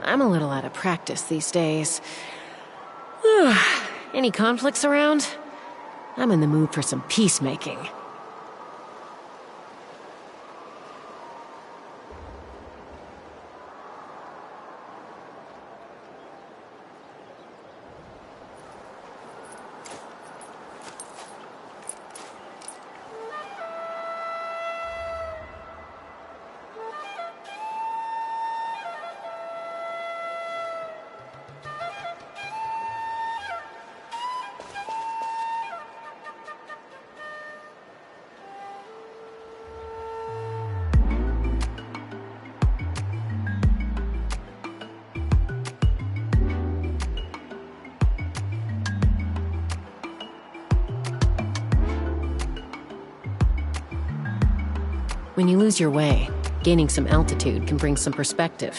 I'm a little out of practice these days. Any conflicts around? I'm in the mood for some peacemaking. When you lose your way, gaining some altitude can bring some perspective.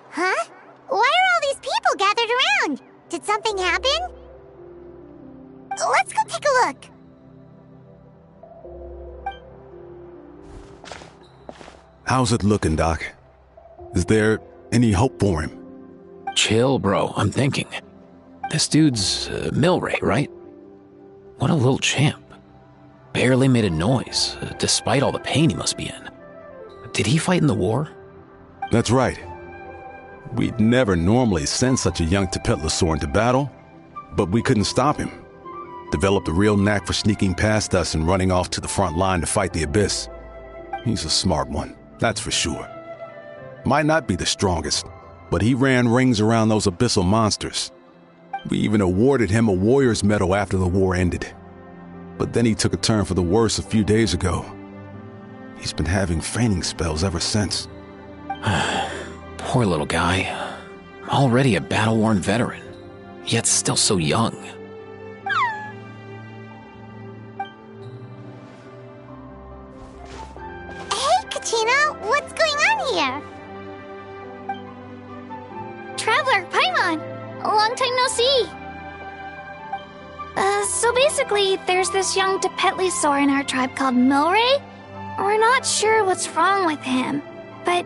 Huh? Why are all these people gathered around? Did something happen? Let's go take a look. How's it looking, Doc? Is there any hope for him? Chill, bro. I'm thinking. This dude's Milray, right? What a little champ. Barely made a noise, despite all the pain he must be in. Did he fight in the war? That's right. We'd never normally send such a young Tepetlosaur into battle, but we couldn't stop him. Developed a real knack for sneaking past us and running off to the front line to fight the Abyss. He's a smart one, that's for sure. Might not be the strongest, but he ran rings around those abyssal monsters. We even awarded him a Warrior's Medal after the war ended. But then he took a turn for the worse a few days ago. He's been having fainting spells ever since. Poor little guy. Already a battle-worn veteran, yet still so young. Hey, Katina, what's going on here? Traveler, Paimon! Long time no see! So basically, there's this young Tepetlosaur in our tribe called Milray. We're not sure what's wrong with him, but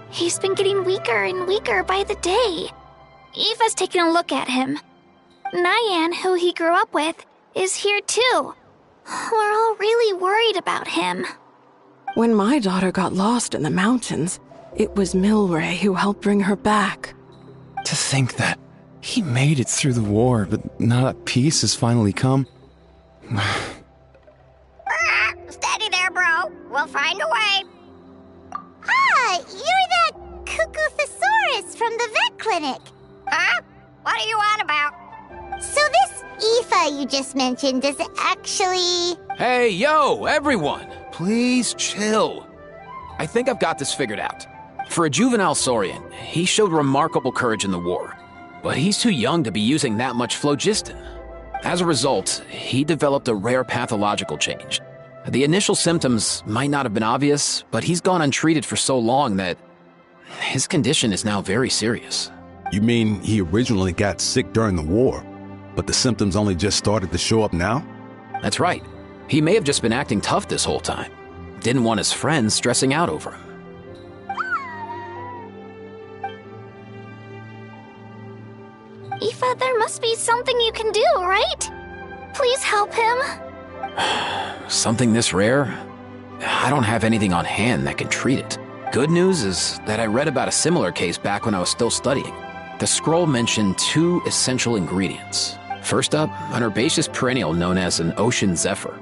he's been getting weaker and weaker by the day. Aoife's taking a look at him. Nyan, who he grew up with, is here too. We're all really worried about him. When my daughter got lost in the mountains, it was Milray who helped bring her back. To think that he made it through the war, but now that peace has finally come. Steady there, bro. We'll find a way. Ah, you're that Cuckoo-thesaurus from the vet clinic. Huh? What are you on about? So this Aoife you just mentioned is actually... Hey, yo, everyone! Please chill. I think I've got this figured out. For a juvenile Saurian, he showed remarkable courage in the war, but he's too young to be using that much phlogiston. As a result, he developed a rare pathological change. The initial symptoms might not have been obvious, but he's gone untreated for so long that his condition is now very serious. You mean he originally got sick during the war, but the symptoms only just started to show up now? That's right. He may have just been acting tough this whole time. Didn't want his friends stressing out over him. Aoife, there must be something you can do, right? Please help him. Something this rare? I don't have anything on hand that can treat it. Good news is that I read about a similar case back when I was still studying. The scroll mentioned 2 essential ingredients. First up, an herbaceous perennial known as an ocean zephyr.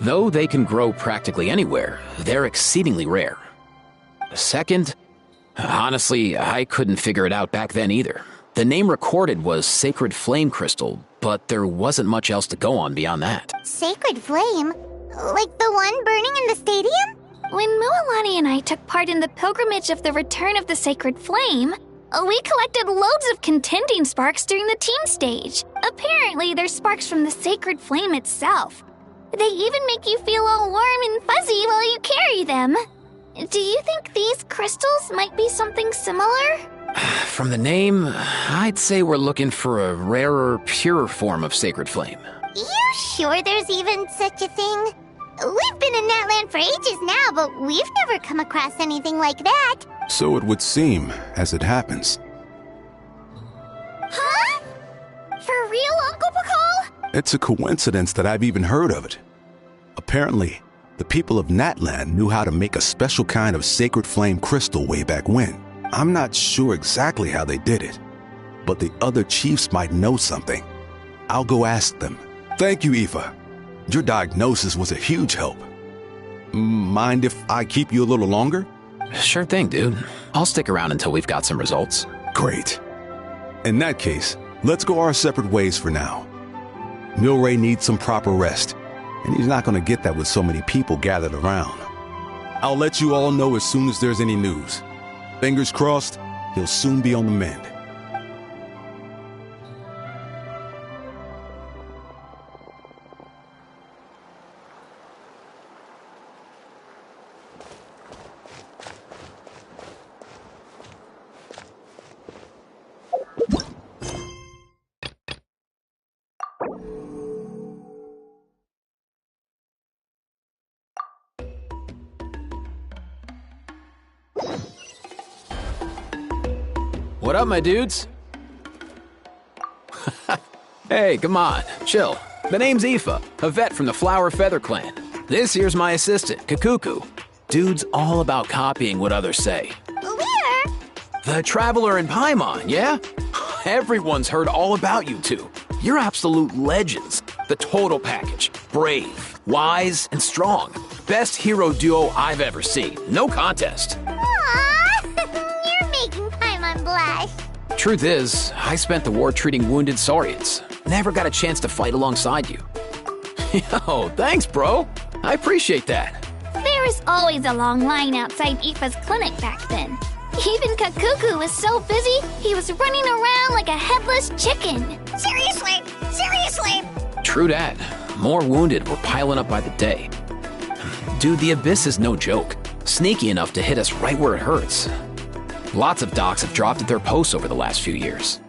Though they can grow practically anywhere, they're exceedingly rare. Second, honestly, I couldn't figure it out back then either. The name recorded was Sacred Flame Crystal, but there wasn't much else to go on beyond that. Sacred Flame? Like the one burning in the stadium? When Mualani and I took part in the pilgrimage of the Return of the Sacred Flame, we collected loads of contending sparks during the team stage. Apparently, they're sparks from the Sacred Flame itself. They even make you feel all warm and fuzzy while you carry them. Do you think these crystals might be something similar? From the name, I'd say we're looking for a rarer, purer form of Sacred Flame. You sure there's even such a thing? We've been in Natland for ages now, but we've never come across anything like that. So it would seem, as it happens. Huh? For real, Uncle Pakal? It's a coincidence that I've even heard of it. Apparently, the people of Natland knew how to make a special kind of Sacred Flame crystal way back when. I'm not sure exactly how they did it, but the other chiefs might know something. I'll go ask them. Thank you, Aoife. Your diagnosis was a huge help. Mind if I keep you a little longer? Sure thing, dude. I'll stick around until we've got some results. Great. In that case, let's go our separate ways for now. Milray needs some proper rest, and he's not going to get that with so many people gathered around. I'll let you all know as soon as there's any news. Fingers crossed, he'll soon be on the mend. What up, my dudes? Hey, come on, chill. The name's Aoife, a vet from the Flower Feather Clan. This here's my assistant, Kakuku. Dude's all about copying what others say. Where? The Traveler in Paimon, yeah? Everyone's heard all about you two. You're absolute legends. The total package. Brave, wise, and strong. Best hero duo I've ever seen. No contest. Aww, you're making Paimon blush. Truth is, I spent the war treating wounded Saurians. Never got a chance to fight alongside you. Yo, thanks, bro. I appreciate that. There was always a long line outside Aoife's clinic back then. Even Kakuku was so busy, he was running around like a headless chicken. Seriously? Seriously? True that. More wounded were piling up by the day. Dude, the Abyss is no joke. Sneaky enough to hit us right where it hurts. Lots of docs have dropped at their posts over the last few years.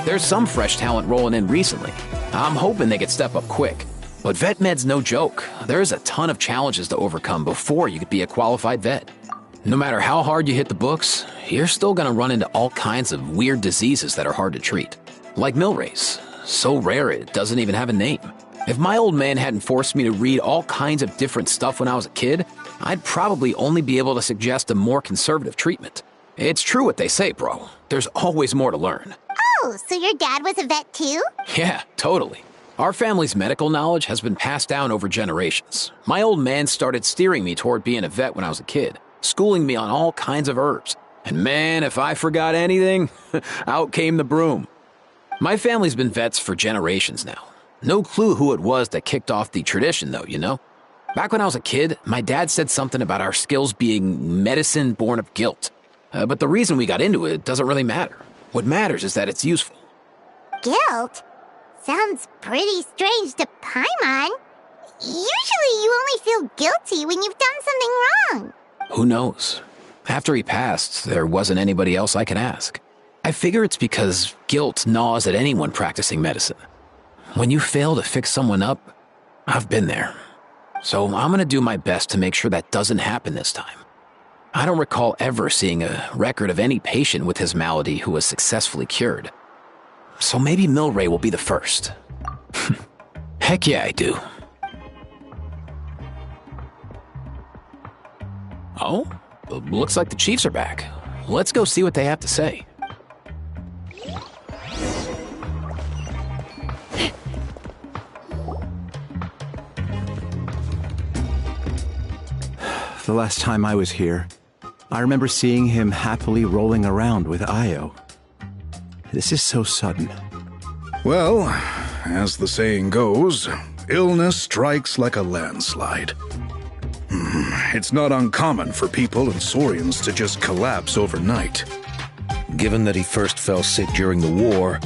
There's some fresh talent rolling in recently. I'm hoping they could step up quick. But vet med's no joke. There's a ton of challenges to overcome before you could be a qualified vet. No matter how hard you hit the books, you're still gonna run into all kinds of weird diseases that are hard to treat. Like Milray's. So rare it doesn't even have a name. If my old man hadn't forced me to read all kinds of different stuff when I was a kid, I'd probably only be able to suggest a more conservative treatment. It's true what they say, bro. There's always more to learn. Oh, so your dad was a vet too? Yeah, totally. Our family's medical knowledge has been passed down over generations. My old man started steering me toward being a vet when I was a kid, schooling me on all kinds of herbs. And man, if I forgot anything, out came the broom. My family's been vets for generations now. No clue who it was that kicked off the tradition, though, you know? Back when I was a kid, my dad said something about our skills being medicine born of guilt. But the reason we got into it doesn't really matter. What matters is that it's useful. Guilt? Sounds pretty strange to Paimon. Usually you only feel guilty when you've done something wrong. Who knows? After he passed, there wasn't anybody else I could ask. I figure it's because guilt gnaws at anyone practicing medicine. When you fail to fix someone up, I've been there. So I'm gonna do my best to make sure that doesn't happen this time. I don't recall ever seeing a record of any patient with his malady who was successfully cured. So maybe Milray will be the first. Heck yeah, I do. Oh, looks like the Chiefs are back. Let's go see what they have to say. the last time I was here, I remember seeing him happily rolling around with Io. This is so sudden. Well, as the saying goes, illness strikes like a landslide. It's not uncommon for people and Saurians to just collapse overnight. Given that he first fell sick during the war,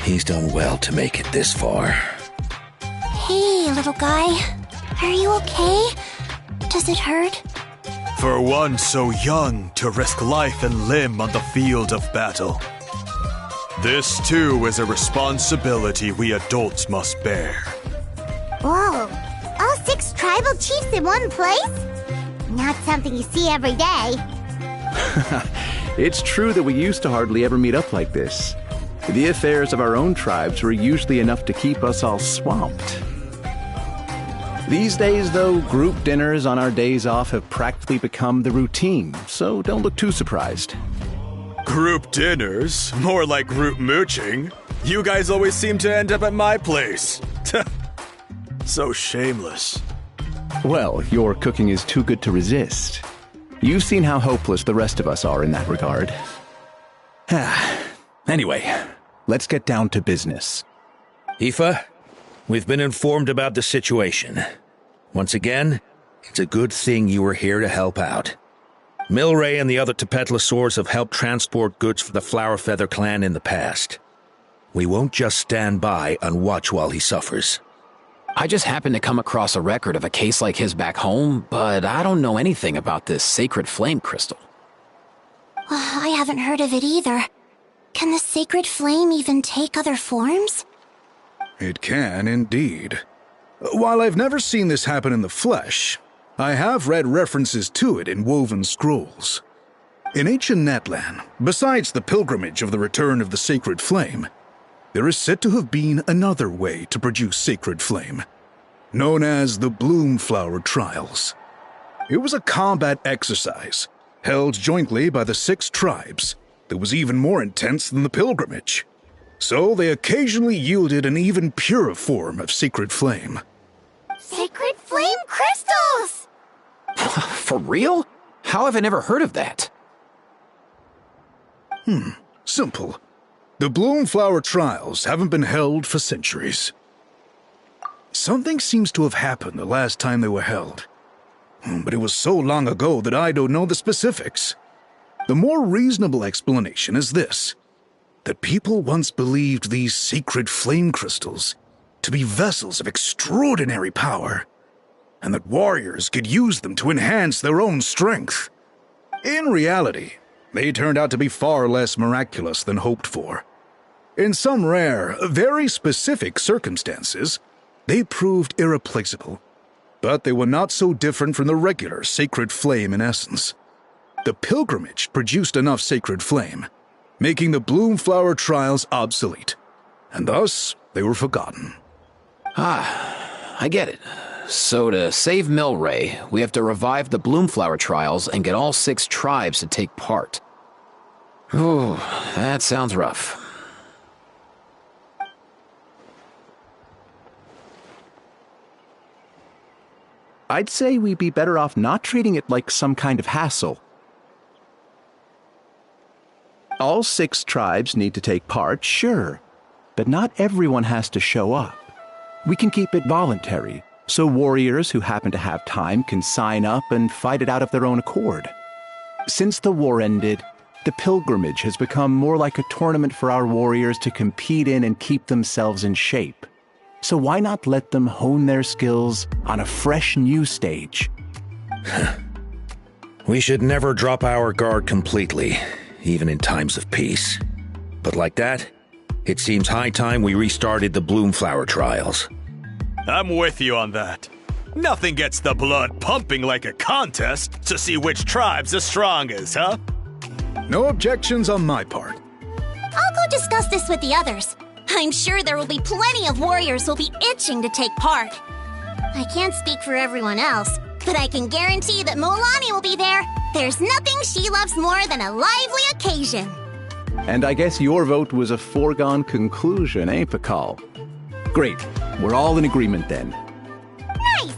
he's done well to make it this far. Hey, little guy. Are you okay? Does it hurt? For one so young to risk life and limb on the field of battle. This, too, is a responsibility we adults must bear. Whoa, all 6 tribal chiefs in one place? Not something you see every day. It's true that we used to hardly ever meet up like this. The affairs of our own tribes were usually enough to keep us all swamped. These days, though, group dinners on our days off have practically become the routine, so don't look too surprised. Group dinners? More like group mooching. You guys always seem to end up at my place. So shameless. Well, your cooking is too good to resist. You've seen how hopeless the rest of us are in that regard. Anyway, let's get down to business. Aoife, we've been informed about the situation. Once again, it's a good thing you were here to help out. Milray and the other Tepetlosaurs have helped transport goods for the Flower Feather clan in the past. We won't just stand by and watch while he suffers. I just happened to come across a record of a case like his back home, but I don't know anything about this sacred flame crystal. I haven't heard of it either. Can the sacred flame even take other forms? It can, indeed. While I've never seen this happen in the flesh, I have read references to it in woven scrolls. In ancient Natlan, besides the pilgrimage of the return of the sacred flame, there is said to have been another way to produce sacred flame, known as the Bloomflower Trials. It was a combat exercise, held jointly by the 6 tribes, that was even more intense than the pilgrimage. So they occasionally yielded an even purer form of sacred flame. Sacred flame crystals! For real? How have I never heard of that? Simple. The Bloomflower Trials haven't been held for centuries. Something seems to have happened the last time they were held. But it was so long ago that I don't know the specifics. The more reasonable explanation is this: that people once believed these sacred flame crystals to be vessels of extraordinary power, and that warriors could use them to enhance their own strength. In reality, they turned out to be far less miraculous than hoped for. In some rare, very specific circumstances, they proved irreplaceable, but they were not so different from the regular sacred flame in essence. The pilgrimage produced enough sacred flame, making the Bloomflower Trials obsolete, and thus they were forgotten. I get it. So to save Milray, we have to revive the Bloomflower Trials and get all 6 tribes to take part. Ooh, that sounds rough. I'd say we'd be better off not treating it like some kind of hassle. All 6 tribes need to take part, sure, but not everyone has to show up. We can keep it voluntary, so warriors who happen to have time can sign up and fight it out of their own accord. Since the war ended, the pilgrimage has become more like a tournament for our warriors to compete in and keep themselves in shape. So why not let them hone their skills on a fresh new stage? We should never drop our guard completely, even in times of peace. But like that, it seems high time we restarted the Bloomflower Trials. I'm with you on that. Nothing gets the blood pumping like a contest to see which tribe's the strongest, huh? No objections on my part. I'll go discuss this with the others. I'm sure there will be plenty of warriors who'll be itching to take part. I can't speak for everyone else, but I can guarantee that Molani will be there. There's nothing she loves more than a lively occasion. And I guess your vote was a foregone conclusion, eh, Pakal? Great. We're all in agreement then. Nice!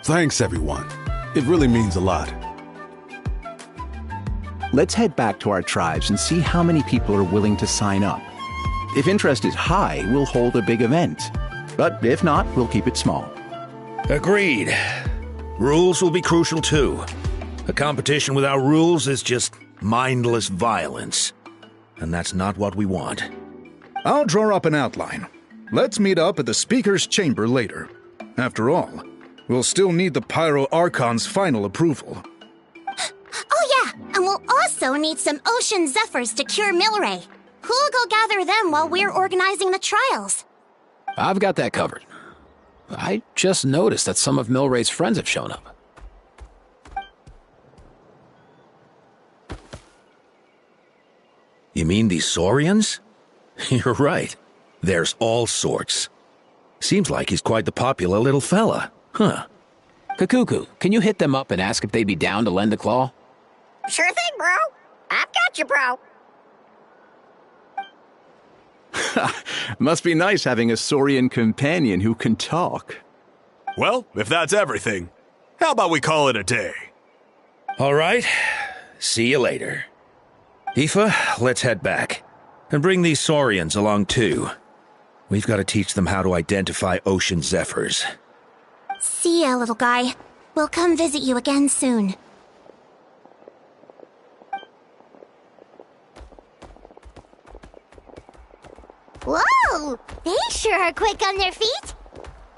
Thanks, everyone. It really means a lot. Let's head back to our tribes and see how many people are willing to sign up. If interest is high, we'll hold a big event. But if not, we'll keep it small. Agreed. Rules will be crucial too. A competition without rules is just mindless violence. And that's not what we want. I'll draw up an outline. Let's meet up at the Speaker's Chamber later. After all, we'll still need the Pyro Archon's final approval. Oh yeah, and we'll also need some Ocean Zephyrs to cure Milray. Who'll go gather them while we're organizing the trials? I've got that covered. I just noticed that some of Milray's friends have shown up. You mean these Saurians? You're right. There's all sorts. Seems like he's quite the popular little fella. Huh. Kakuku, can you hit them up and ask if they'd be down to lend a claw? Sure thing, bro. I've got you, bro. Must be nice having a Saurian companion who can talk. Well, if that's everything, how about we call it a day? All right. See you later. Aoife, let's head back. And bring these Saurians along too. We've got to teach them how to identify Ocean Zephyrs. See ya, little guy. We'll come visit you again soon. Whoa! They sure are quick on their feet.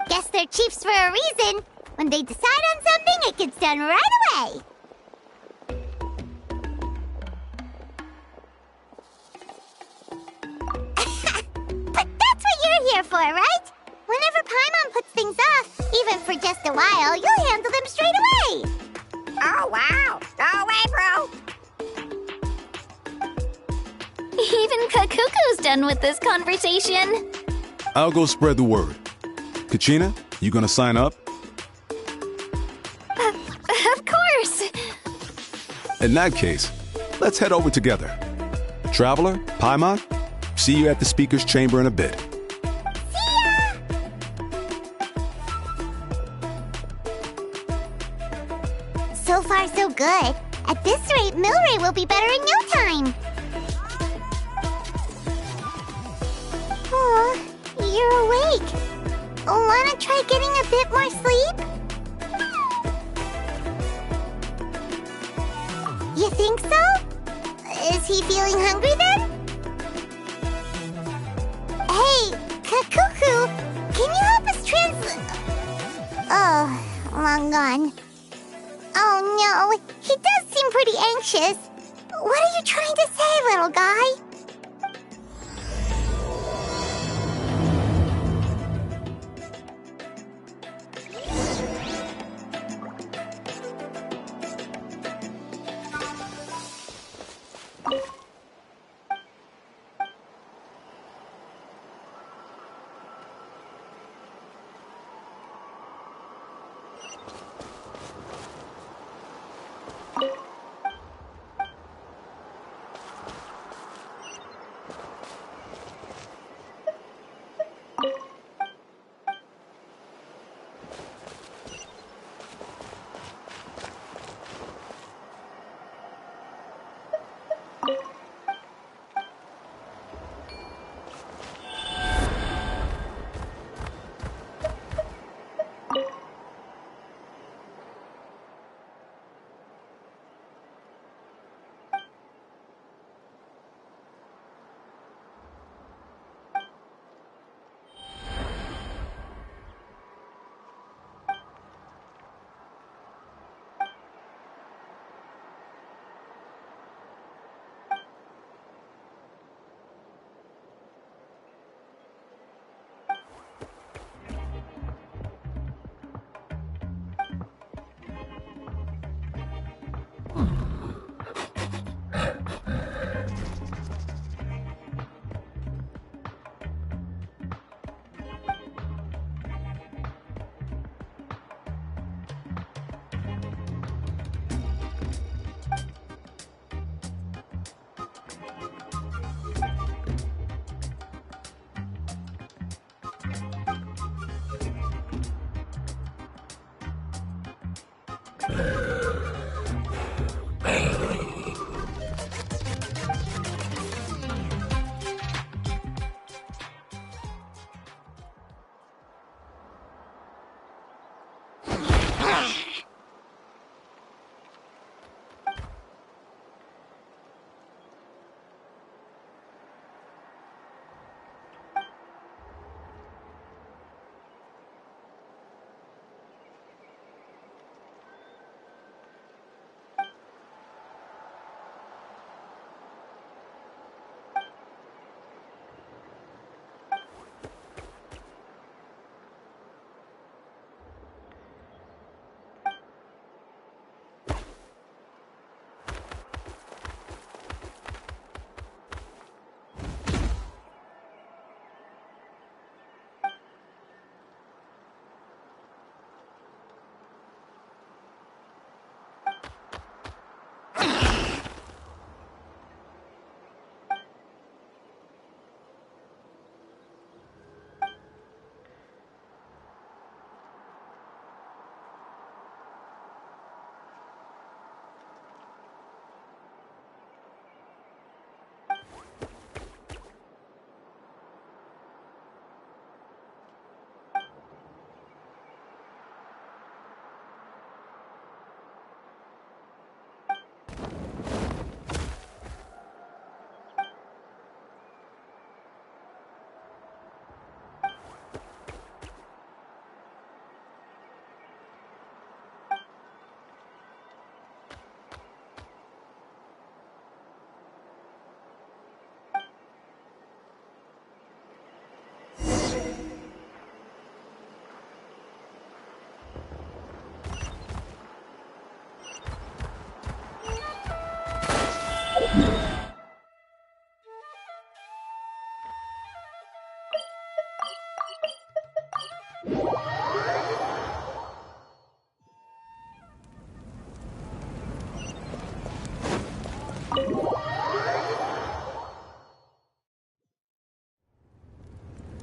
Guess they're chiefs for a reason. When they decide on something, it gets done right away. But that's what you're here for, right? Whenever Paimon puts things off, even for just a while, you'll handle them straight away. Oh, wow. Go away, bro. Even Kakuku's done with this conversation. I'll go spread the word. Kachina, you gonna sign up? Of course. In that case, let's head over together. Traveler, Paimon, see you at the Speaker's Chamber in a bit. So far, so good. At this rate, Milray will be better in no time. Oh, you're awake. Wanna try getting a bit more sleep? You think so? Is he feeling hungry then? Hey, Kakuku, can you help us Oh, long gone. Oh no, he does seem pretty anxious. What are you trying to say, little guy?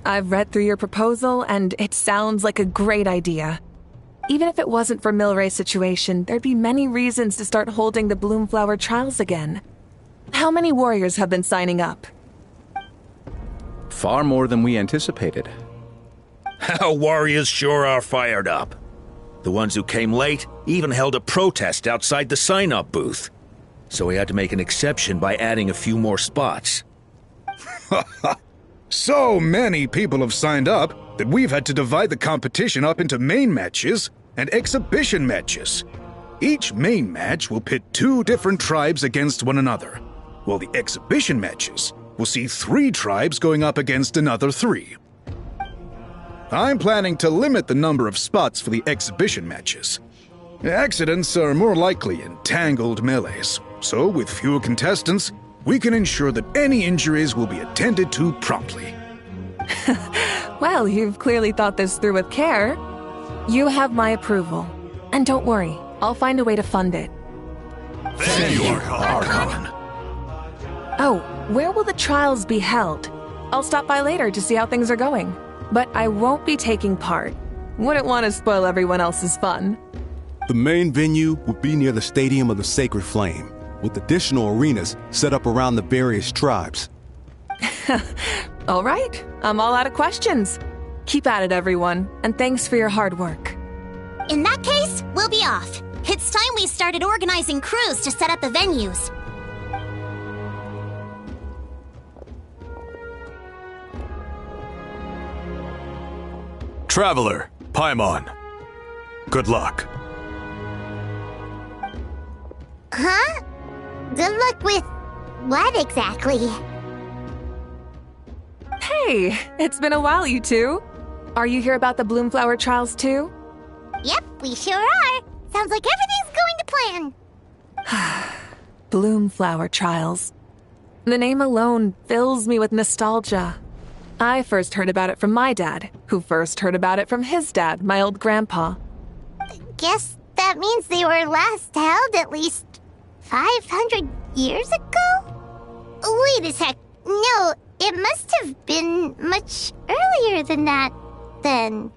I've read through your proposal, and it sounds like a great idea. Even if it wasn't for Milray's situation, there'd be many reasons to start holding the Bloomflower Trials again. How many warriors have been signing up? Far more than we anticipated. Our warriors sure are fired up. The ones who came late even held a protest outside the sign-up booth. So we had to make an exception by adding a few more spots. So many people have signed up that we've had to divide the competition up into main matches and exhibition matches. Each main match will pit 2 different tribes against one another, while the exhibition matches will see 3 tribes going up against another 3. I'm planning to limit the number of spots for the exhibition matches. Accidents are more likely in tangled melees, so with fewer contestants, we can ensure that any injuries will be attended to promptly. Well, you've clearly thought this through with care. You have my approval. And don't worry, I'll find a way to fund it. Thank you, Archon. Oh, where will the trials be held? I'll stop by later to see how things are going. But I won't be taking part. Wouldn't want to spoil everyone else's fun. The main venue will be near the Stadium of the Sacred Flame, with additional arenas set up around the various tribes. All right, I'm all out of questions. Keep at it, everyone, and thanks for your hard work. In that case, we'll be off. It's time we started organizing crews to set up the venues. Traveler, Paimon. Good luck. Huh? Good luck with what exactly? Hey, it's been a while, you two. Are you here about the Bloomflower Trials too? Yep, we sure are. Sounds like everything's going to plan. Bloomflower Trials. The name alone fills me with nostalgia. I first heard about it from my dad, who first heard about it from his dad, my old grandpa. Guess that means they were last held at least 500 years ago? Wait a sec. No, it must have been much earlier than that, then.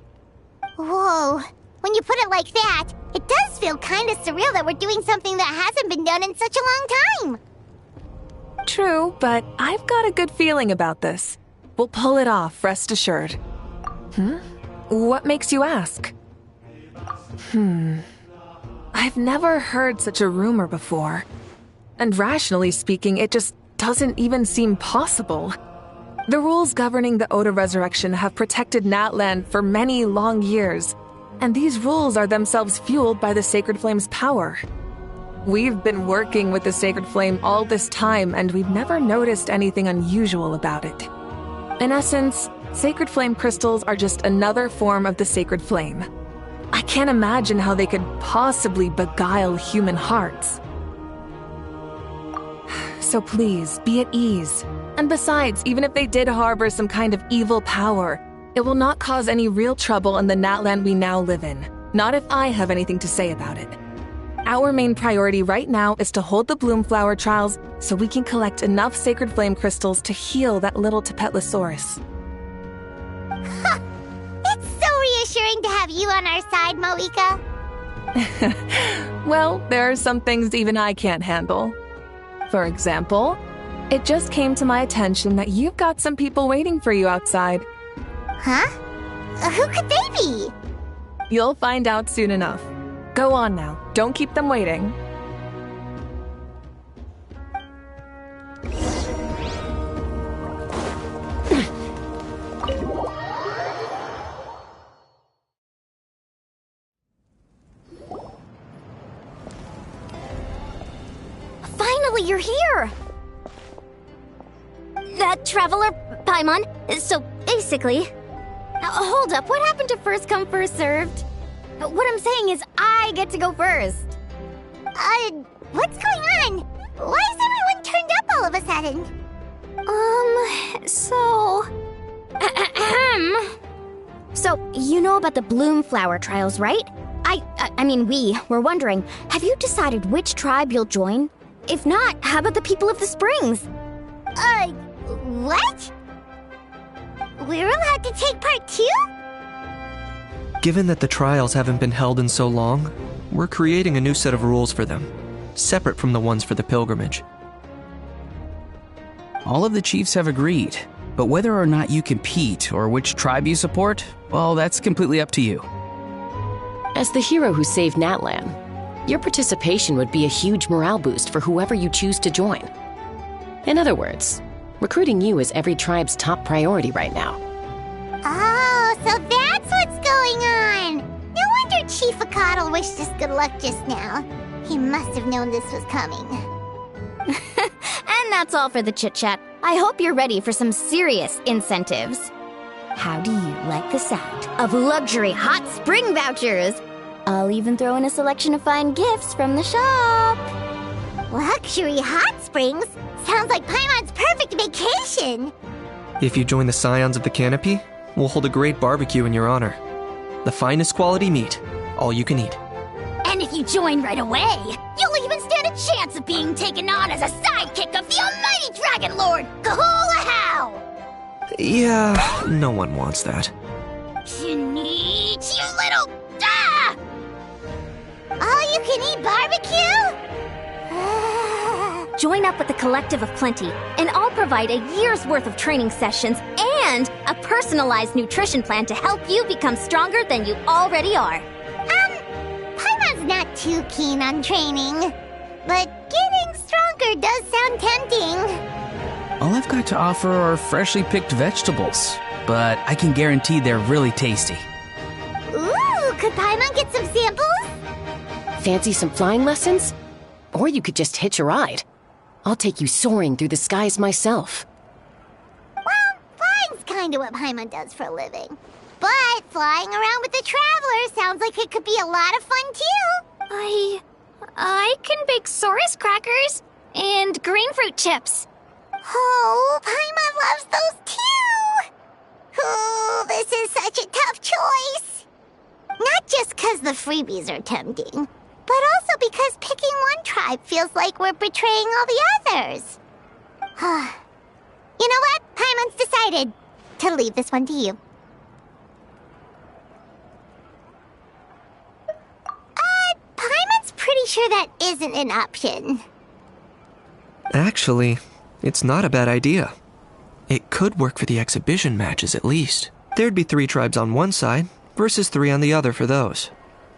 Whoa. When you put it like that, it does feel kind of surreal that we're doing something that hasn't been done in such a long time. True, but I've got a good feeling about this. We'll pull it off, rest assured. What makes you ask? I've never heard such a rumor before. And rationally speaking, it just doesn't even seem possible. The rules governing the Oda Resurrection have protected Natland for many long years, and these rules are themselves fueled by the Sacred Flame's power. We've been working with the Sacred Flame all this time, and we've never noticed anything unusual about it. In essence, Sacred Flame crystals are just another form of the Sacred Flame. I can't imagine how they could possibly beguile human hearts. So please, be at ease. And besides, even if they did harbor some kind of evil power, it will not cause any real trouble in the Natland we now live in. Not if I have anything to say about it. Our main priority right now is to hold the Bloomflower Trials so we can collect enough Sacred Flame crystals to heal that little Tepetlosaurus. It's so reassuring to have you on our side, Moika. Well, there are some things even I can't handle. For example, it just came to my attention that you've got some people waiting for you outside. Huh? Who could they be? You'll find out soon enough. Go on now, don't keep them waiting. Finally, you're here! That traveler, Paimon, so basically... hold up, what happened to first come, first served? What I'm saying is I get to go first. What's going on? Why is everyone turned up all of a sudden? So, you know about the Bloomflower Trials, right? I mean, we're wondering, have you decided which tribe you'll join? If not, how about the people of the Springs? What? we're allowed to take part too? Given that the trials haven't been held in so long, we're creating a new set of rules for them, separate from the ones for the pilgrimage. All of the chiefs have agreed, but whether or not you compete or which tribe you support, well, that's completely up to you. As the hero who saved Natlan, your participation would be a huge morale boost for whoever you choose to join. In other words, recruiting you is every tribe's top priority right now. Oh, so that's what's going on! No wonder Chief Akatl wished us good luck just now. He must have known this was coming. And that's all for the chit-chat. I hope you're ready for some serious incentives. How do you like the sound of luxury hot spring vouchers? I'll even throw in a selection of fine gifts from the shop. Luxury hot springs? Sounds like Paimon's perfect vacation! If you join the Scions of the Canopy, we'll hold a great barbecue in your honor. The finest quality meat, all you can eat. And if you join right away, you'll even stand a chance of being taken on as a sidekick of the almighty Dragon Lord, Kahula! Yeah, no one wants that. You little... All-you-can-eat barbecue? Join up with the Collective of Plenty, and I'll provide a year's worth of training sessions and a personalized nutrition plan to help you become stronger than you already are. Paimon's not too keen on training, but getting stronger does sound tempting. All I've got to offer are freshly picked vegetables, but I can guarantee they're really tasty. Ooh, could Paimon get some samples? Fancy some flying lessons? Or you could just hitch a ride. I'll take you soaring through the skies myself. Well, flying's kinda what Paimon does for a living. But flying around with the Traveler sounds like it could be a lot of fun too. I can bake Saurus crackers and green fruit chips. Oh, Paimon loves those too! Oh, this is such a tough choice. Not just because the freebies are tempting, but also because picking one tribe feels like we're betraying all the others. You know what? Paimon's decided to leave this one to you. Paimon's pretty sure that isn't an option. Actually, it's not a bad idea. It could work for the exhibition matches at least. There'd be 3 tribes on one side versus 3 on the other for those.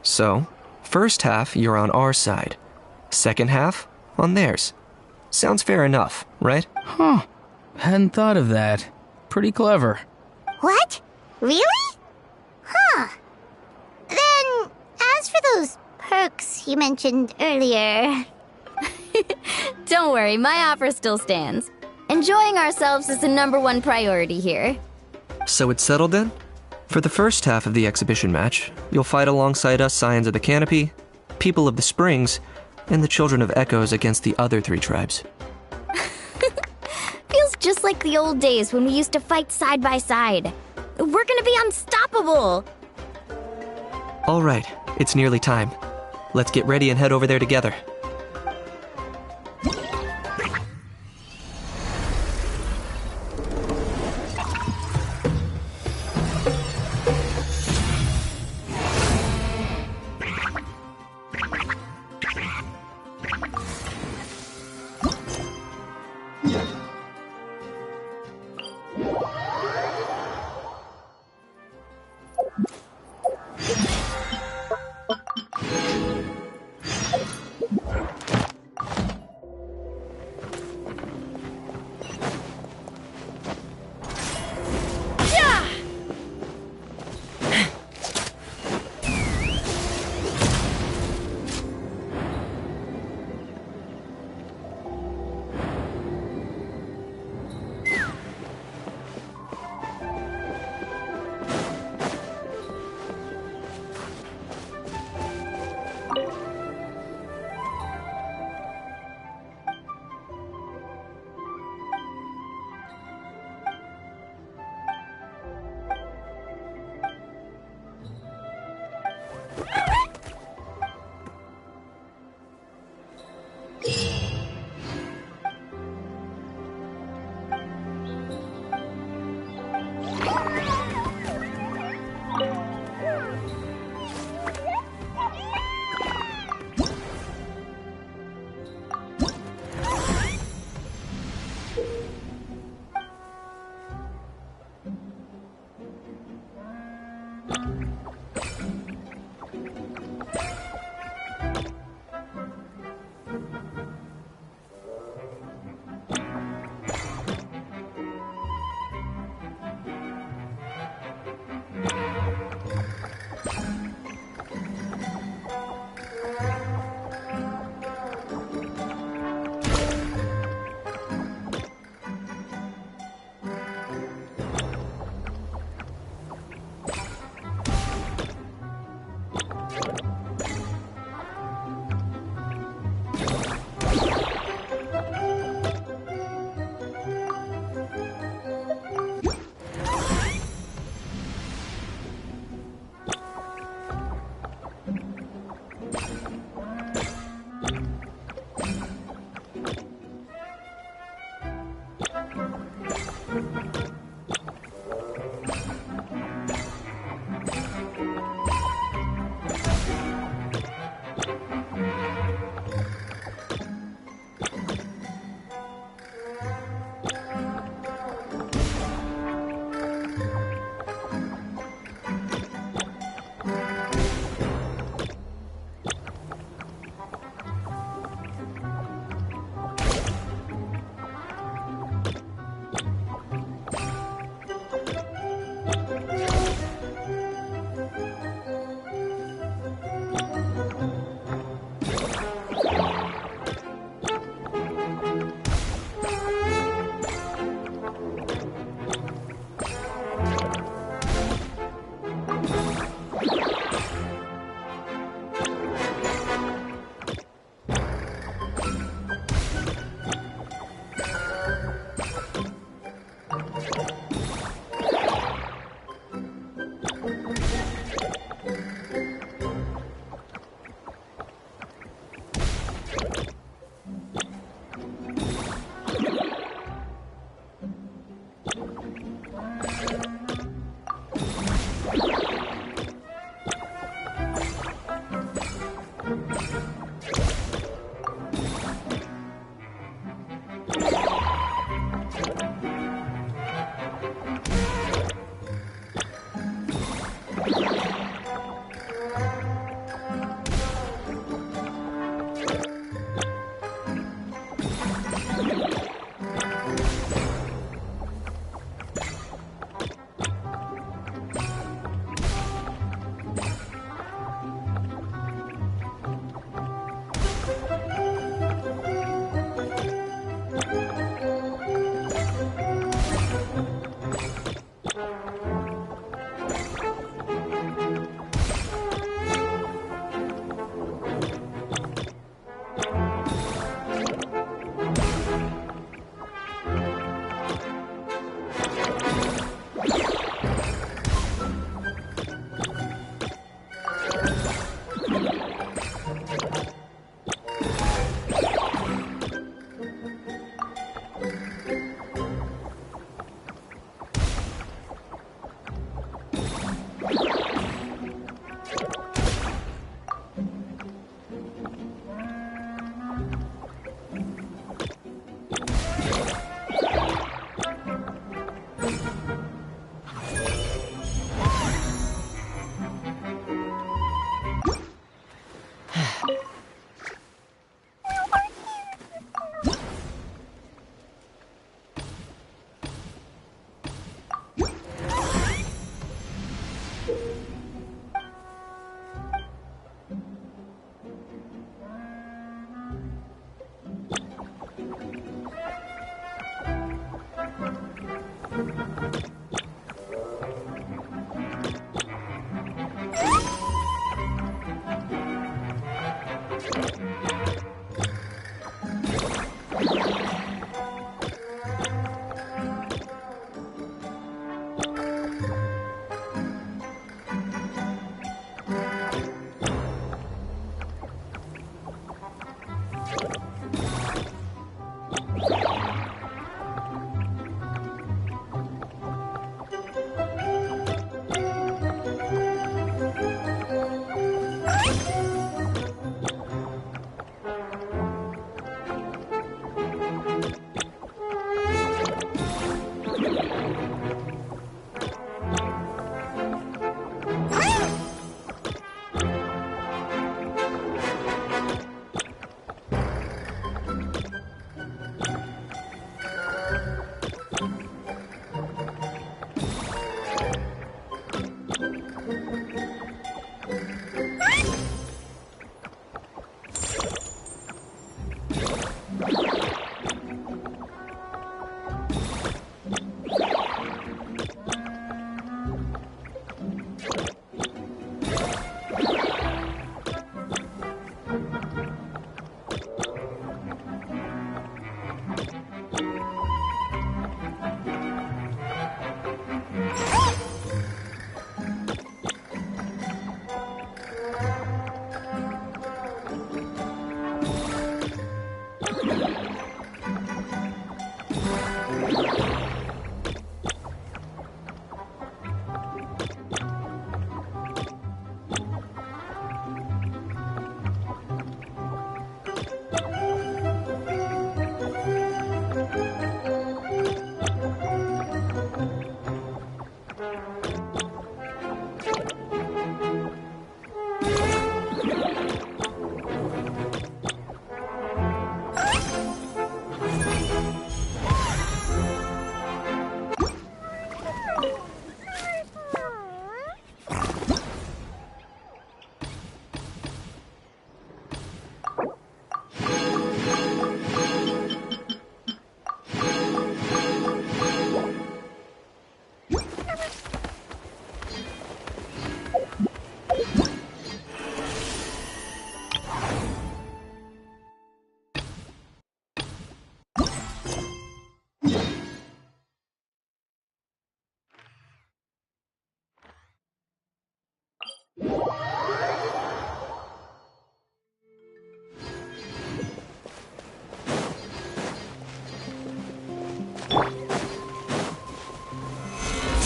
So, first half you're on our side. Second half on theirs. Sounds fair enough, right? Huh. Hadn't thought of that. Pretty clever. What? Really? Huh. Then, as for those perks you mentioned earlier... Don't worry, my offer still stands. Enjoying ourselves is the #1 priority here. So it's settled then? For the first half of the exhibition match, you'll fight alongside us Scions of the Canopy, People of the Springs, and the Children of Echoes against the other 3 tribes. Feels just like the old days when we used to fight side by side. We're gonna be unstoppable! All right, it's nearly time. Let's get ready and head over there together.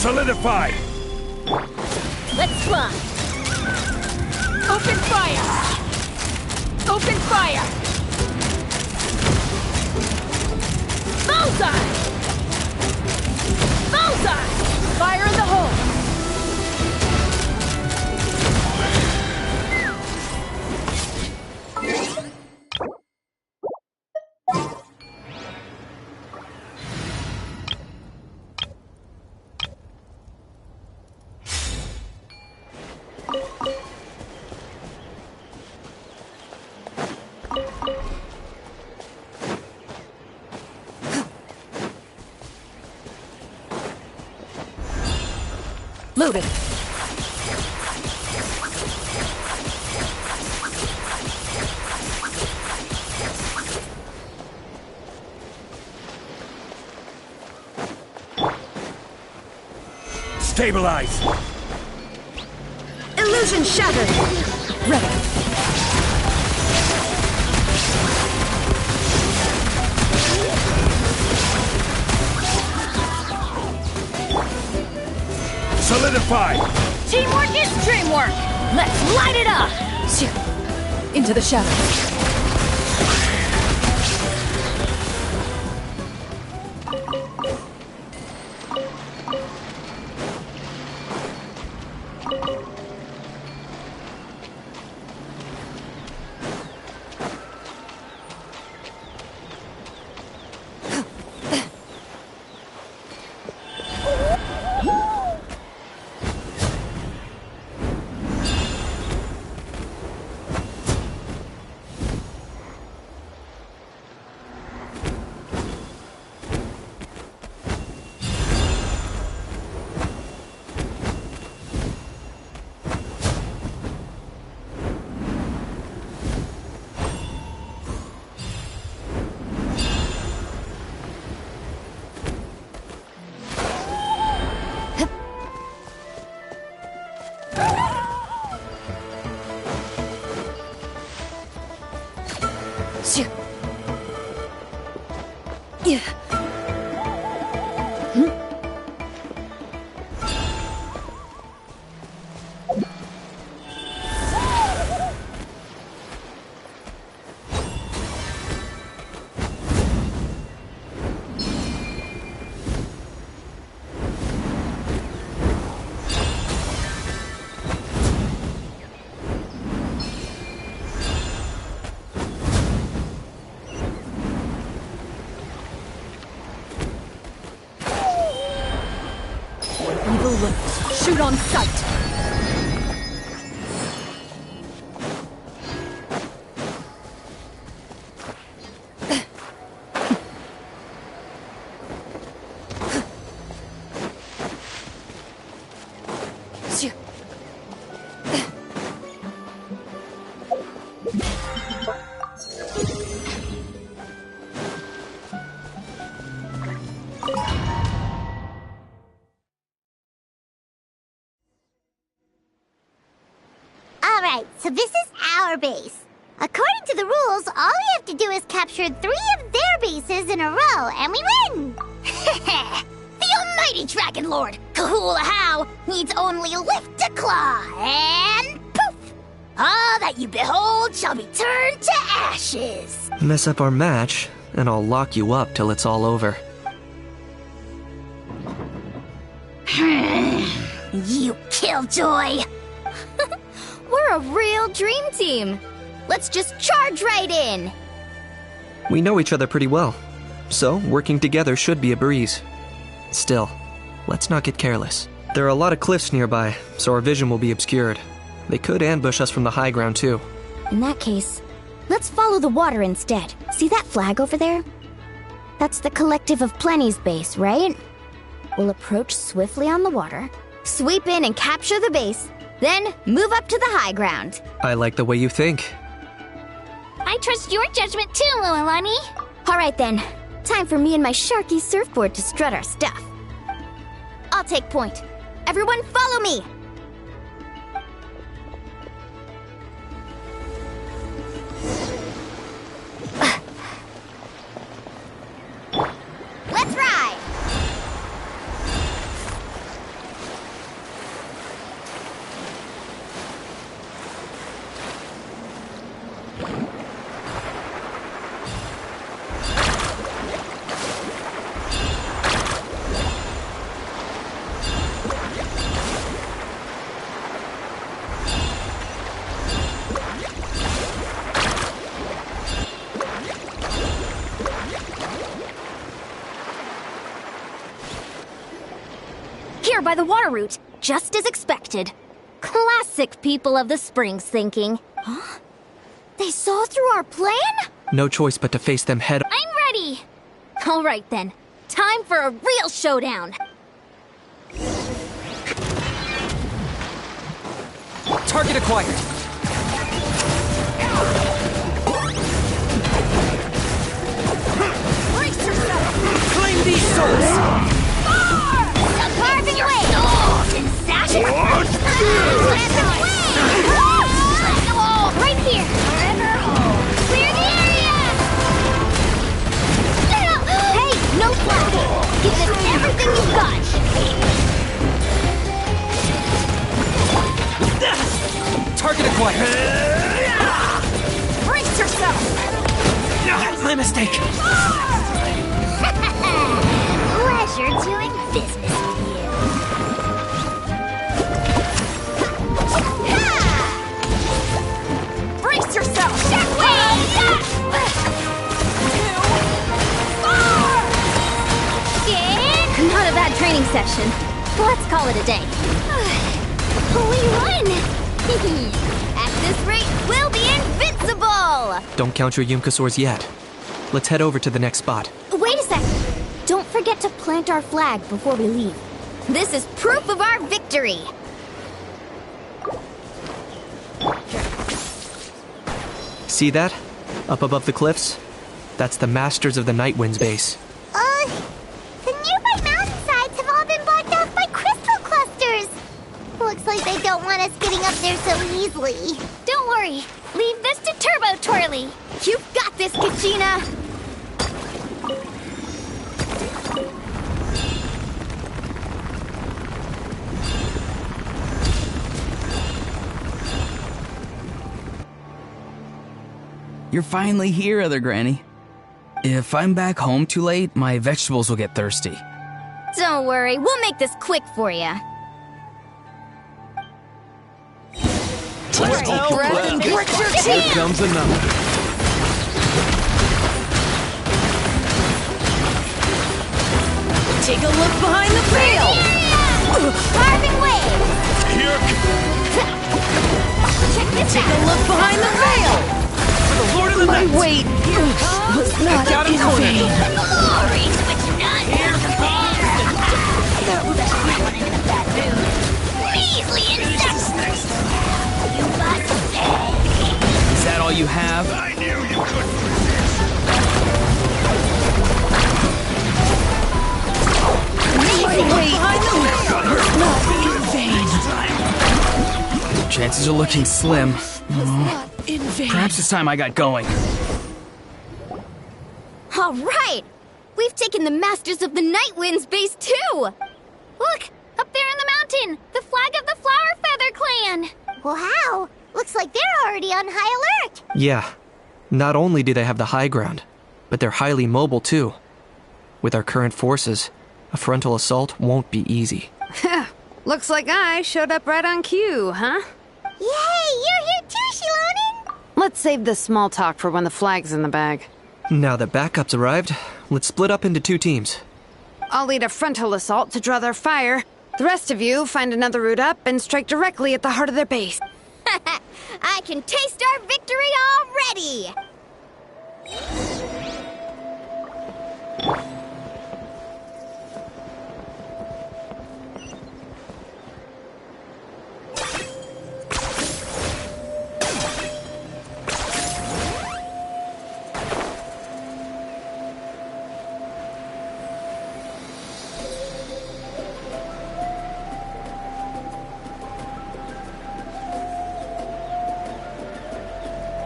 Solidified! Let's fly! Open fire! Open fire! Bullseye! Bullseye! Fire in the hole! moving. Stabilize! Illusion shattered! Ready. Solidify! Teamwork is dreamwork! Let's light it up! Into the shadows. Shoot on sight! Alright, so this is our base. According to the rules, all we have to do is capture 3 of their bases in a row, and we win! The almighty Dragon Lord, Kahula How, needs only lift a claw, and poof! All that you behold shall be turned to ashes. Mess up our match, and I'll lock you up till it's all over. You killjoy! We're a real dream team. Let's just charge right in. We know each other pretty well, so working together should be a breeze. Still, let's not get careless. There are a lot of cliffs nearby, so our vision will be obscured. They could ambush us from the high ground too. In that case, let's follow the water instead. See that flag over there? That's the Collective of Plenty's base, right? We'll approach swiftly on the water, sweep in and capture the base, then move up to the high ground. I like the way you think. I trust your judgment too, Lualani. All right then, time for me and my Sharky surfboard to strut our stuff. I'll take point. Everyone follow me! Let's ride! Here by the water route, just as expected. Classic people of the Springs thinking. Huh? They saw through our plan? No choice but to face them head on. I'm ready! All right then, time for a real showdown. Target acquired. Brace yourself! Claim these souls! The carving wave! Right here! Clear the area! Hey, no flagging! Give this everything you've got! Target acquired. Brace yourself! My mistake. Pleasure doing business with you. Brace yourself! Not a bad training session. Let's call it a day. We won! At this rate, we'll be invincible! Don't count your Yumkasaurs yet. Let's head over to the next spot. Wait a sec! Don't forget to plant our flag before we leave. This is proof of our victory! See that? Up above the cliffs? That's the Masters of the Night Wind's base. The nearby mountainsides have all been blocked off by crystal clusters. Looks like they don't want us getting up there so easily. Don't worry. Leave this to Turbo Twirly. You've got this, Kachina! You're finally here, Other Granny. If I'm back home too late, my vegetables will get thirsty. Don't worry, we'll make this quick for you. Take a breath and grit your teeth! Here comes another. Take a look behind the veil! Carving wave! Check this Take a look behind the veil! The Lord of the My Night! wait was not got in him cornered. vain. Glory switch none! That was Measly insects! You must pay! Is that all you have? I knew you couldn't my wait was not in vain. Chances are looking slim. Not in vain. Perhaps it's time I got going. All right! We've taken the Masters of the Night Wind's base, too! Look! Up there in the mountain! The flag of the Flower Feather Clan! Wow! Looks like they're already on high alert! Yeah. Not only do they have the high ground, but they're highly mobile too. With our current forces, a frontal assault won't be easy. Looks like I showed up right on cue, huh? Yay! You're here too, Shilonen! Let's save this small talk for when the flag's in the bag. Now that backup's arrived, let's split up into 2 teams. I'll lead a frontal assault to draw their fire. The rest of you find another route up and strike directly at the heart of their base. I can taste our victory already!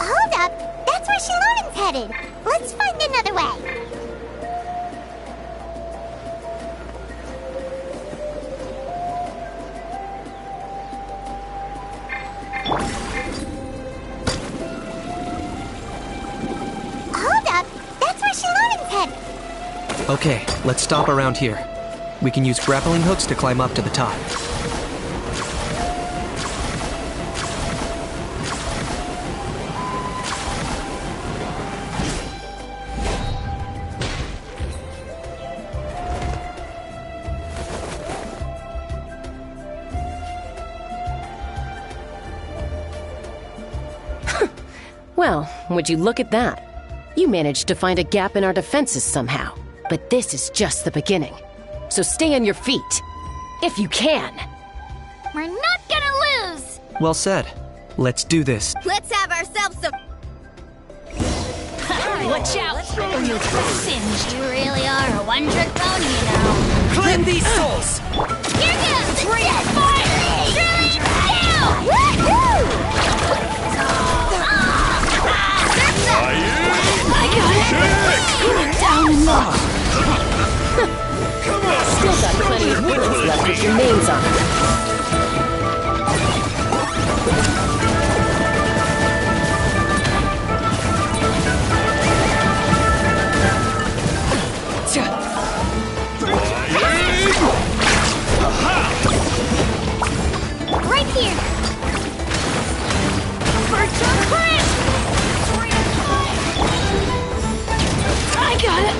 Hold up! That's where Shilonen's headed! Let's find another way! Hold up! That's where Shilonen's headed! Okay, let's stop around here. We can use grappling hooks to climb up to the top. Well, would you look at that? You managed to find a gap in our defenses somehow. But this is just the beginning. So stay on your feet. If you can. We're not gonna lose! Well said. Let's do this. Let's have ourselves some... Watch out, or you'll get singed. You really are a one-trick pony, you know. Claim these souls! Here goes! Great fire! Woohoo! I got it! Down and low. Still got plenty of words left with your names on it. Right here! Virtual crash! I got it!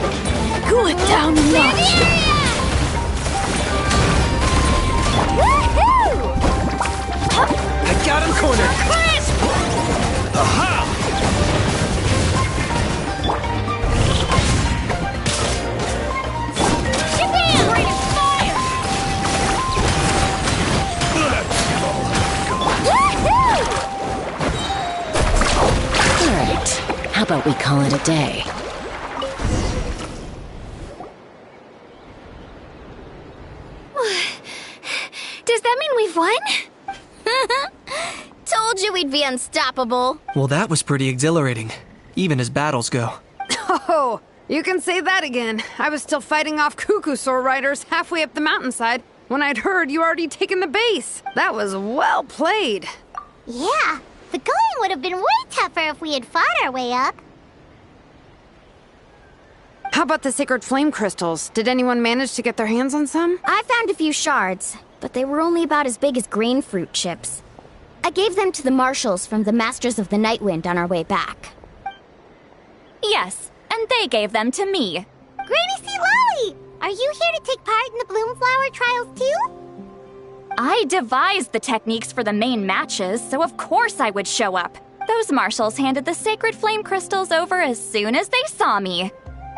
Cool it down a notch. Woohoo! I got him cornered! Crisp! Aha! Shabam! Rate of fire! Woohoo! Alright, how about we call it a day? Does that mean we've won? Told you we'd be unstoppable. Well, that was pretty exhilarating, even as battles go. Oh, you can say that again. I was still fighting off Cuckoosaur riders halfway up the mountainside when I'd heard you already taken the base. That was well played. Yeah, the going would have been way tougher if we had fought our way up. How about the sacred flame crystals? Did anyone manage to get their hands on some? I found a few shards, but they were only about as big as grain fruit chips. I gave them to the marshals from the Masters of the Nightwind on our way back. Yes, and they gave them to me. Granny C. Lolly! Are you here to take part in the Bloomflower trials too? I devised the techniques for the main matches, so of course I would show up. Those marshals handed the sacred flame crystals over as soon as they saw me.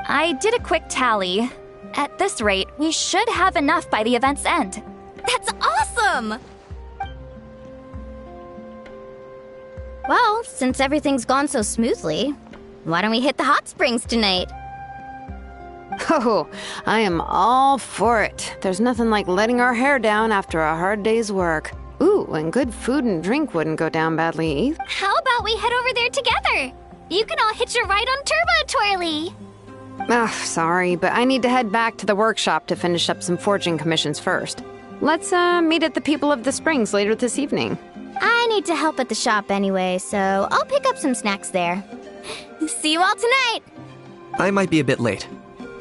I did a quick tally. At this rate, we should have enough by the event's end. That's awesome! Well, since everything's gone so smoothly, why don't we hit the hot springs tonight? Oh, I am all for it. There's nothing like letting our hair down after a hard day's work. Ooh, and good food and drink wouldn't go down badly either. How about we head over there together? You can all hitch a ride on Turbo Twirly. Ugh, sorry, but I need to head back to the workshop to finish up some forging commissions first. Let's meet at the People of the Springs later this evening. I need to help at the shop anyway, so I'll pick up some snacks there. See you all tonight! I might be a bit late.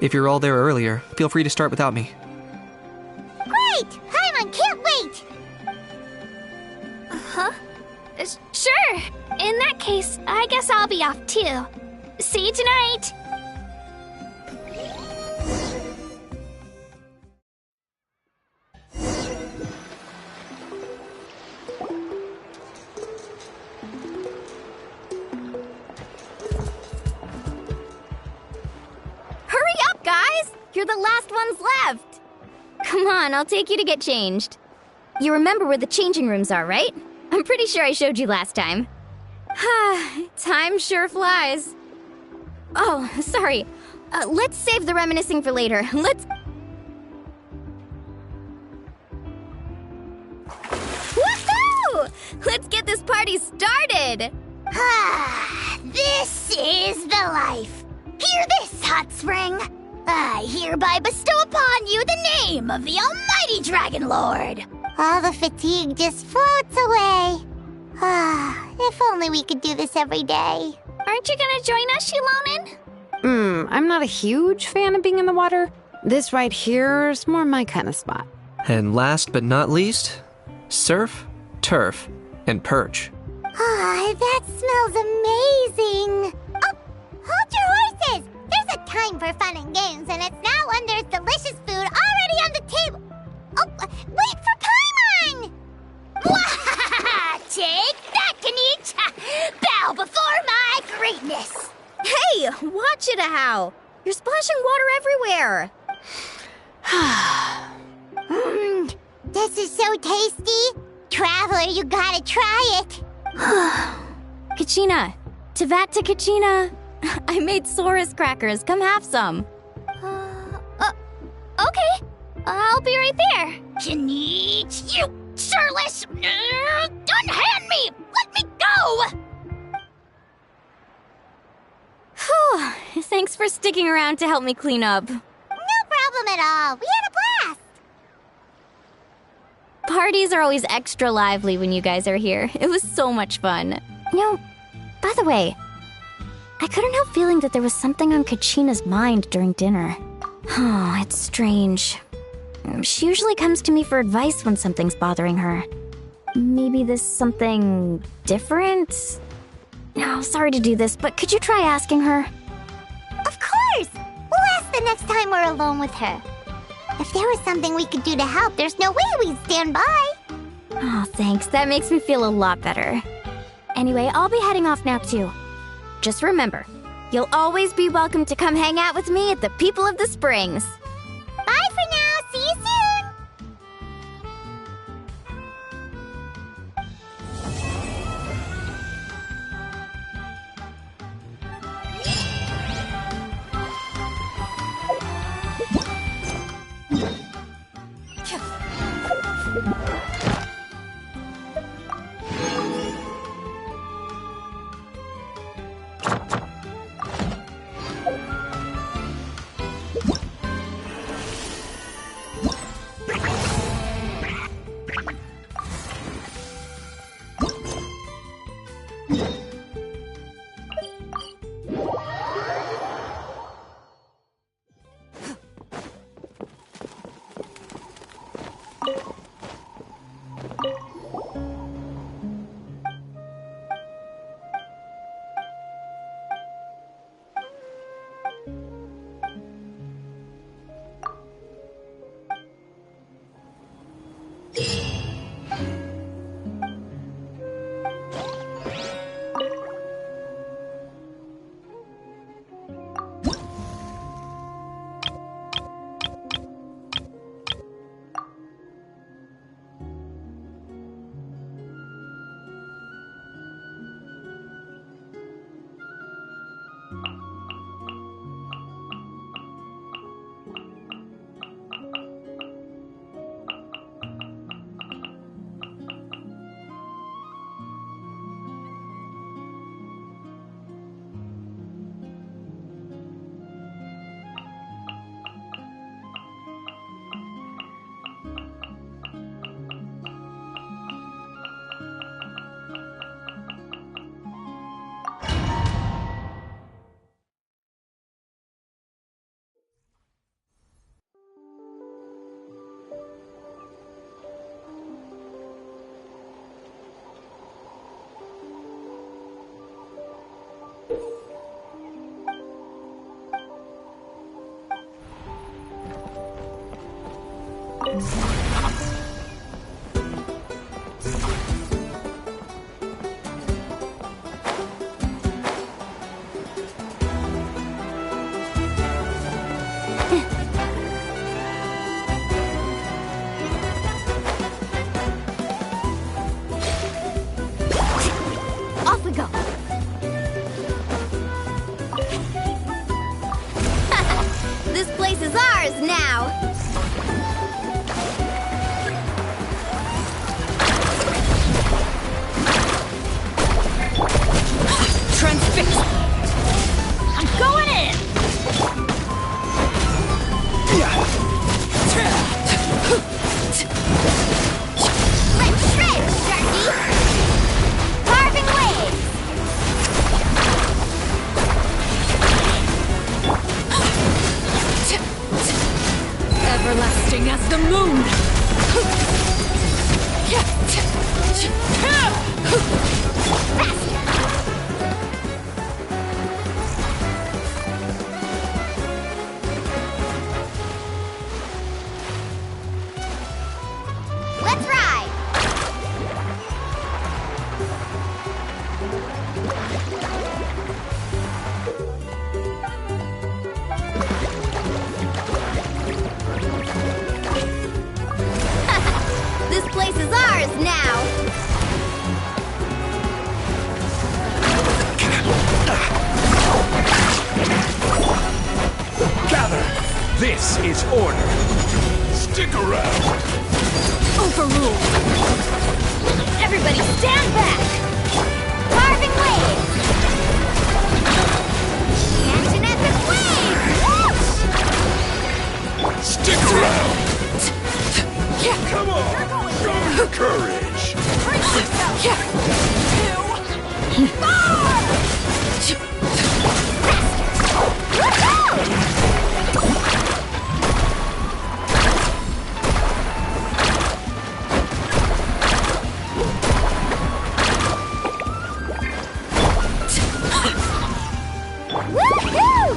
If you're all there earlier, feel free to start without me. Great! Paimon can't wait! Huh? Sure. In that case, I guess I'll be off too. See you tonight! You're the last ones left! Come on, I'll take you to get changed. You remember where the changing rooms are, right? I'm pretty sure I showed you last time. Time sure flies. Oh, sorry. Let's save the reminiscing for later. Woohoo! Let's get this party started! This is the life. Hear this, Hot Spring. I hereby bestow upon you the name of the Almighty Dragon Lord. All the fatigue just floats away. If only we could do this every day. Aren't you gonna join us, Shilonin? I'm not a huge fan of being in the water. This right here is more my kind of spot. And last but not least, surf, turf, and perch. That smells amazing. Oh, hold your horses. There's a time for fun and games, and it's now when there's delicious food already on the table. Oh, wait for Paimon! Take that, Kanich! Bow before my greatness! Hey, watch it, How! You're splashing water everywhere! This is so tasty! Traveler, you gotta try it. Kachina! Tevat to Kachina! I made Saurus crackers. Come have some. Okay. I'll be right there. Janich, you shirtless! Unhand me! Let me go! Whew. Thanks for sticking around to help me clean up. No problem at all. We had a blast. Parties are always extra lively when you guys are here. It was so much fun. You know, by the way, I couldn't help feeling that there was something on Kachina's mind during dinner. Oh, it's strange. She usually comes to me for advice when something's bothering her. Maybe this something different? No, sorry to do this, but could you try asking her? Of course! We'll ask the next time we're alone with her. If there was something we could do to help, there's no way we'd stand by. Oh, thanks. That makes me feel a lot better. Anyway, I'll be heading off now, too. Just remember, you'll always be welcome to come hang out with me at the People of the Springs. Bye for now. See you soon. Off we go. This place is ours now. Transfix! I'm going in! Let's shred, Sharky! Carving waves! Everlasting as the moon! Let's ride! This place is ours now. This is order. Stick around. Overruled. Everybody stand back! Carving wave! Catch an epic wave! Stick around. Come on, show me your courage. Brace yourself! 2, 4! Woohoo!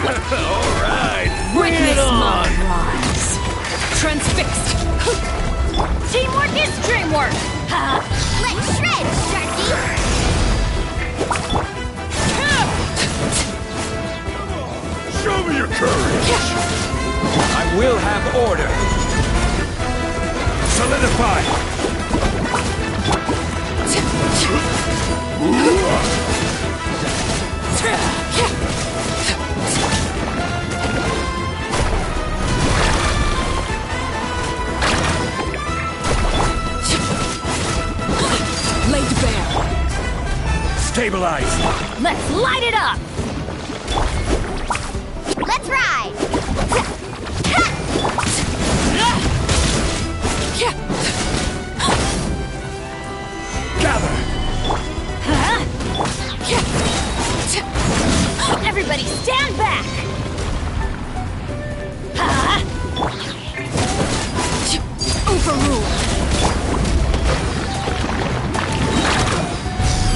Alright, bring Witness it on! my rise. Transfixed. Teamwork is dreamwork. Let's shred, Sharky! Show me your courage! I will have order! Solidify! Laid bare. Stabilize! Let's light it up. Let's ride! Gather! Everybody stand back. Overruled.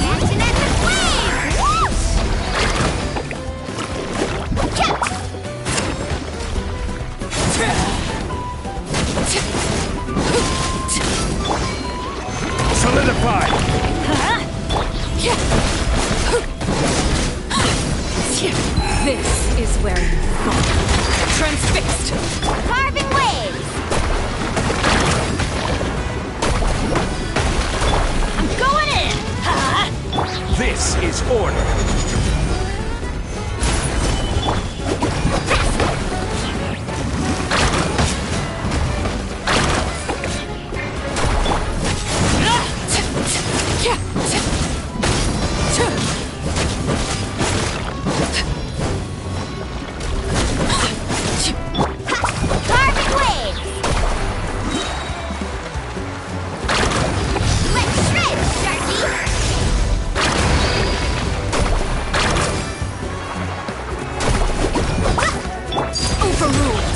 Action at the flame! Whoosh! Solidify! This is where you fall. Transfixed. Carving waves! I'm going in. This is order! Carving waves! Let's shred, Sharky! Overruled.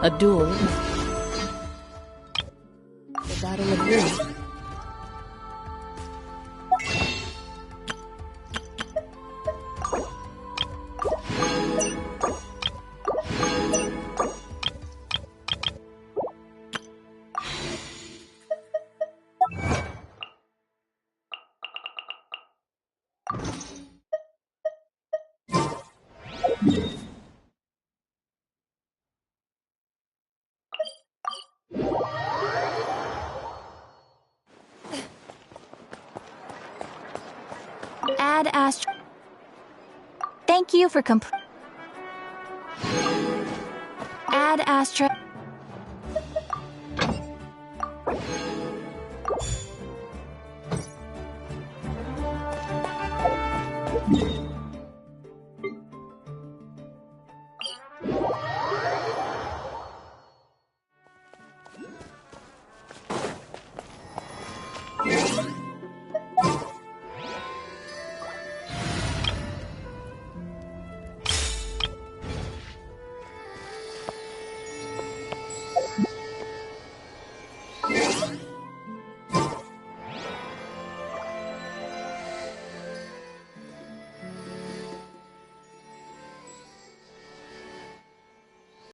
A duel. The Battle of Greece. Add Astra. Thank you for Add Astra.